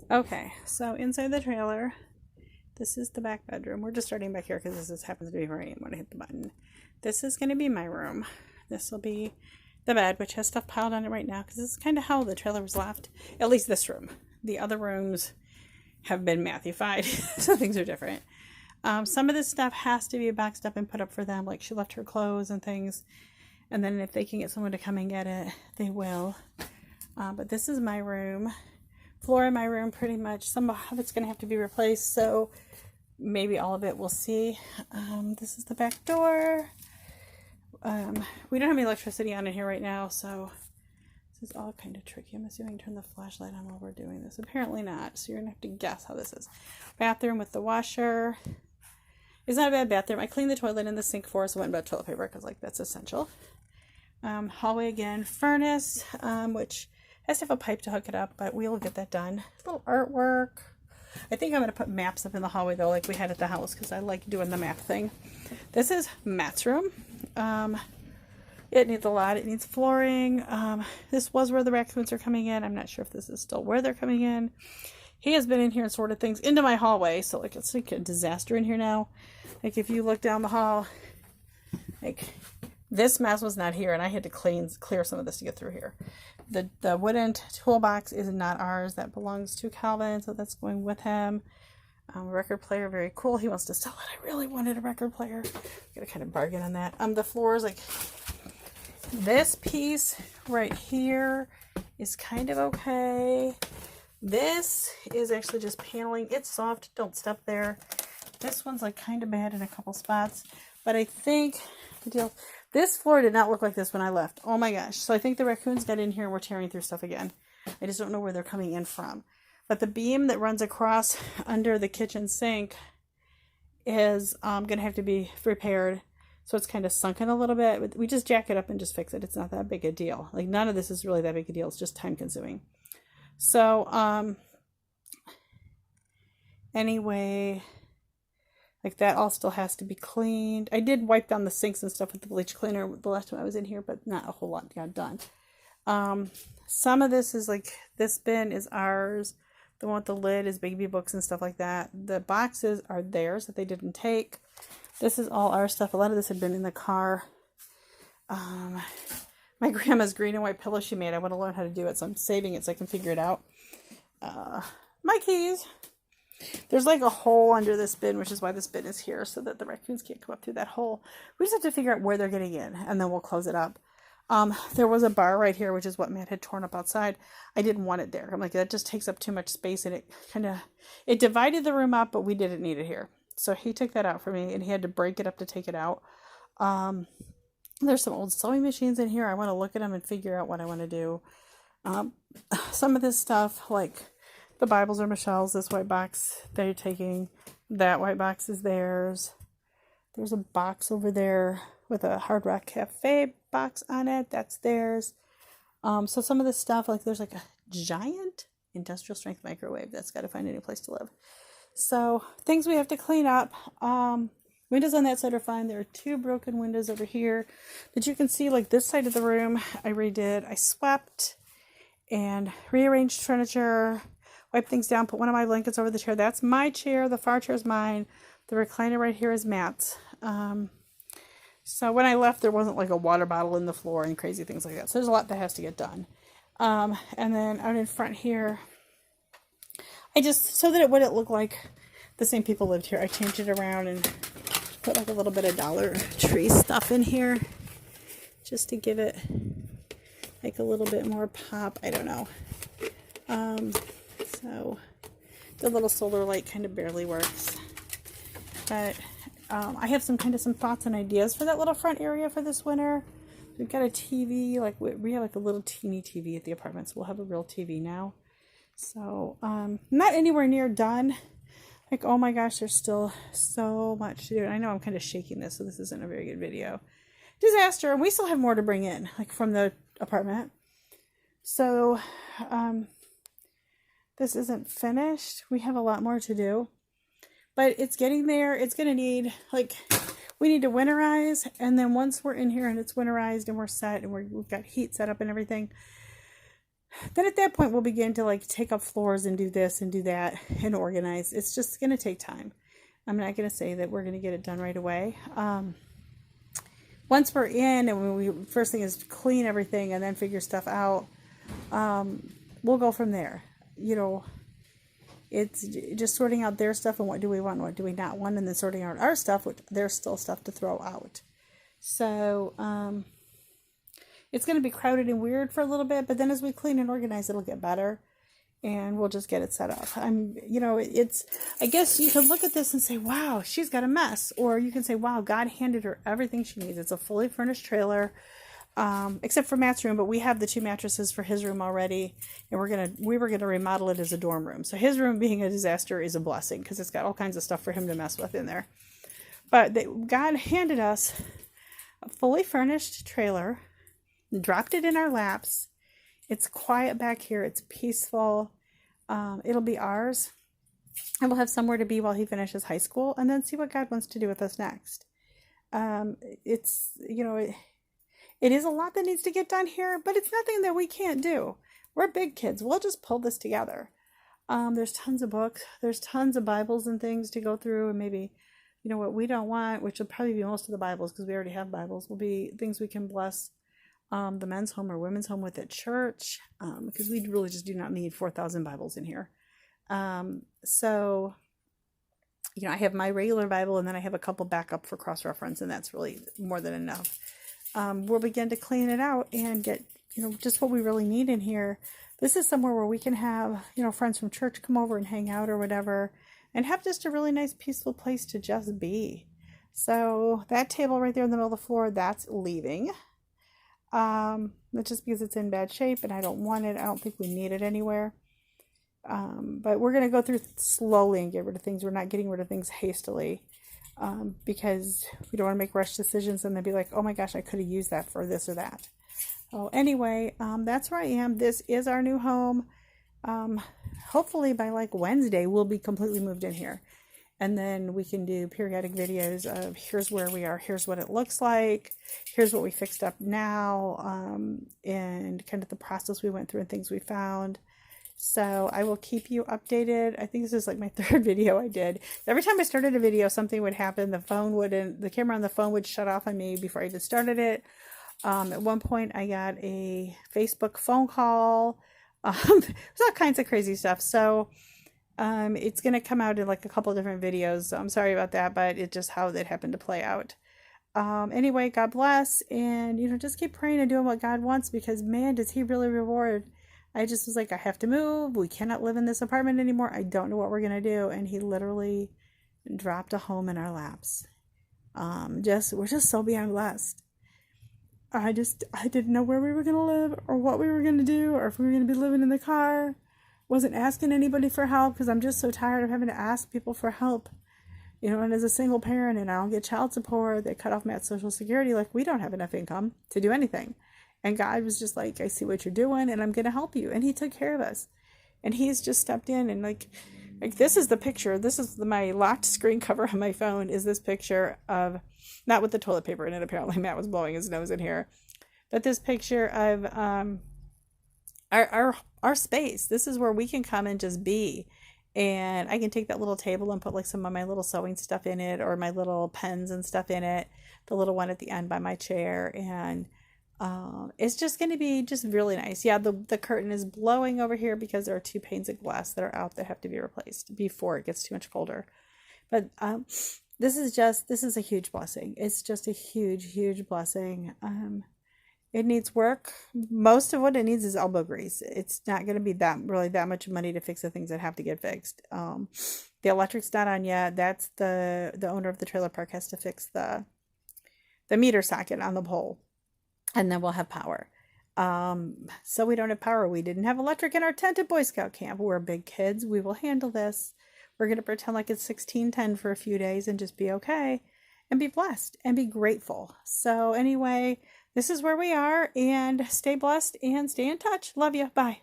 Okay, so inside the trailer, this is the back bedroom. We're just starting back here because this happens to be where I am when I hit the button. This is going to be my room. This will be the bed, which has stuff piled on it right now because this is kind of how the trailer was left. At least this room. The other rooms have been Matthew-fied, so things are different. Some of this stuff has to be boxed up and put up for them. Like she left her clothes and things. And then if they can get someone to come and get it, they will. But this is my room. Floor in my room, pretty much. Some of it's going to have to be replaced, so maybe all of it, we'll see. This is the back door. We don't have any electricity on in here right now, so this is all kind of tricky. I'm assuming I can turn the flashlight on while we're doing this. Apparently not, so you're going to have to guess how this is. Bathroom with the washer. It's not a bad bathroom. I cleaned the toilet and the sink for us. I went and bought toilet paper because, like, that's essential. Hallway again. Furnace, which has to have a pipe to hook it up, but we'll get that done. A little artwork. I think I'm going to put maps up in the hallway, though, like we had at the house, because I like doing the map thing. This is Matt's room. It needs a lot. It needs flooring. This was where the raccoons are coming in. I'm not sure if this is still where they're coming in. He has been in here and sorted things into my hallway, so like it's like a disaster in here now. Like if you look down the hall, like this mess was not here, and I had to clear some of this to get through here. The wooden toolbox is not ours. That belongs to Calvin, so that's going with him. Record player, very cool. He wants to sell it. I really wanted a record player. Got to kind of bargain on that. The floors, like this piece right here is kind of okay. This is actually just paneling. It's soft. Don't step there. This one's like kind of bad in a couple spots, but I think the deal. This floor did not look like this when I left. Oh my gosh. So I think the raccoons got in here and were tearing through stuff again. I just don't know where they're coming in from. But the beam that runs across under the kitchen sink is going to have to be repaired. So it's kind of sunken a little bit. We just jack it up and just fix it. It's not that big a deal. Like none of this is really that big a deal. It's just time consuming. So anyway, like that all still has to be cleaned. I did wipe down the sinks and stuff with the bleach cleaner the last time I was in here, but not a whole lot got done. Some of this is like, this bin is ours. The one with the lid is baby books and stuff like that. The boxes are theirs that they didn't take. This is all our stuff. A lot of this had been in the car. My grandma's green and white pillow she made. I want to learn how to do it, so I'm saving it so I can figure it out. My keys. There's like a hole under this bin, which is why this bin is here, so that the raccoons can't come up through that hole. We just have to figure out where they're getting in, and then we'll close it up. There was a bar right here, which is what Matt had torn up outside. I didn't want it there. I'm like, that just takes up too much space, and it divided the room up, but we didn't need it here. So he took that out for me, and he had to break it up to take it out. There's some old sewing machines in here. I want to look at them and figure out what I want to do. Some of this stuff, like the Bibles are Michelle's. This white box they're taking. That white box is theirs. There's a box over there with a Hard Rock Cafe box on it. That's theirs. So some of this stuff, like there's like a giant industrial strength microwave that's got to find a new place to live. So things we have to clean up. Windows on that side are fine. There are 2 broken windows over here that you can see. Like this side of the room I redid. I swept and rearranged furniture, wiped things down, put one of my blankets over the chair. That's my chair. The far chair is mine. The recliner right here is Matt's. So when I left, there wasn't like a water bottle in the floor and crazy things like that. So there's a lot that has to get done. And then out in front here, I just, so that it wouldn't look like the same people lived here, I changed it around and put like a little bit of Dollar Tree stuff in here just to give it like a little bit more pop. I don't know. So the little solar light kind of barely works, but I have some thoughts and ideas for that little front area for this winter. We've got a TV, like we have like a little teeny TV at the apartment, so we'll have a real TV now. So not anywhere near done. Like, oh my gosh, there's still so much to do. And I know I'm kind of shaking this, so this isn't a very good video. Disaster. And we still have more to bring in, like from the apartment. So this isn't finished. We have a lot more to do. But it's getting there. It's going to need, like, we need to winterize. And then once we're in here and it's winterized and we're set and we've got heat set up and everything, Then at that point, we'll begin to like take up floors and do this and do that and organize. It's just going to take time. I'm not going to say that we're going to get it done right away. Once we're in and when we first thing is clean everything and then figure stuff out, we'll go from there. You know, it's just sorting out their stuff and what do we want, what do we not want, and then sorting out our stuff, which there's still stuff to throw out. So it's going to be crowded and weird for a little bit, but then as we clean and organize, it'll get better. And we'll just get it set up. I guess you can look at this and say, wow, she's got a mess. Or you can say, wow, God handed her everything she needs. It's a fully furnished trailer, except for Matt's room, but we have the 2 mattresses for his room already. And we were gonna remodel it as a dorm room. So his room being a disaster is a blessing because it's got all kinds of stuff for him to mess with in there. But God handed us a fully furnished trailer, dropped it in our laps. It's quiet back here. It's peaceful. It'll be ours. And we'll have somewhere to be while he finishes high school and then see what God wants to do with us next. It's, it is a lot that needs to get done here, but it's nothing that we can't do. We're big kids. We'll just pull this together. There's tons of books. There's tons of Bibles and things to go through. And maybe, what we don't want, which will probably be most of the Bibles because we already have Bibles, will be things we can bless the men's home or women's home with at church, because we really just do not need 4,000 Bibles in here. So, I have my regular Bible and then I have a couple backup for cross-reference, and that's really more than enough. We'll begin to clean it out and get, just what we really need in here. This is somewhere where we can have, friends from church come over and hang out or whatever, and have just a really nice, peaceful place to just be. So that table right there in the middle of the floor, that's leaving. Just because it's in bad shape and I don't want it. I don't think we need it anywhere. But we're going to go through slowly and get rid of things. We're not getting rid of things hastily, because we don't want to make rush decisions and then be like, oh my gosh, I could have used that for this or that. Oh, anyway, that's where I am. This is our new home. Hopefully by like Wednesday, we'll be completely moved in here. And then we can do periodic videos of here's where we are, here's what it looks like, here's what we fixed up now, and kind of the process we went through and things we found. So I will keep you updated. I think this is like my 3rd video I did. Every time I started a video, something would happen. The camera on the phone would shut off on me before I even started it. At one point I got a Facebook phone call. There's all kinds of crazy stuff. So it's going to come out in like a couple of different videos. So I'm sorry about that, but it's just how it happened to play out. Anyway, God bless. And, just keep praying and doing what God wants, because man, does he really reward. I just was like, I have to move. We cannot live in this apartment anymore. I don't know what we're going to do. And he literally dropped a home in our laps. We're just so beyond blessed. I didn't know where we were going to live or what we were going to do, or if we were going to be living in the car. Wasn't asking anybody for help because I'm just so tired of having to ask people for help. And as a single parent and I don't get child support, they cut off Matt's Social Security. Like, we don't have enough income to do anything. And God was just like, I see what you're doing and I'm going to help you. And he took care of us. And he's just stepped in and like this is the picture. This is my locked screen cover on my phone, is this picture of, not with the toilet paper in it. Apparently Matt was blowing his nose in here. But this picture of our space. This is where we can come and just be. And I can take that little table and put like some of my little sewing stuff in it, or my little pens and stuff in it. The little one at the end by my chair. And it's just going to be just really nice. Yeah, the curtain is blowing over here because there are 2 panes of glass that are out that have to be replaced before it gets too much colder. But this is a huge blessing. It's just a huge, huge blessing. It needs work. Most of what it needs is elbow grease. It's not going to be that much money to fix the things that have to get fixed. The electric's not on yet. That's the owner of the trailer park has to fix the meter socket on the pole, and then we'll have power. So we don't have power. We didn't have electric in our tent at Boy Scout camp. We're big kids. We will handle this. We're going to pretend like it's 1610 for a few days and just be okay and be blessed and be grateful. So anyway, this is where we are, and stay blessed and stay in touch. Love you. Bye.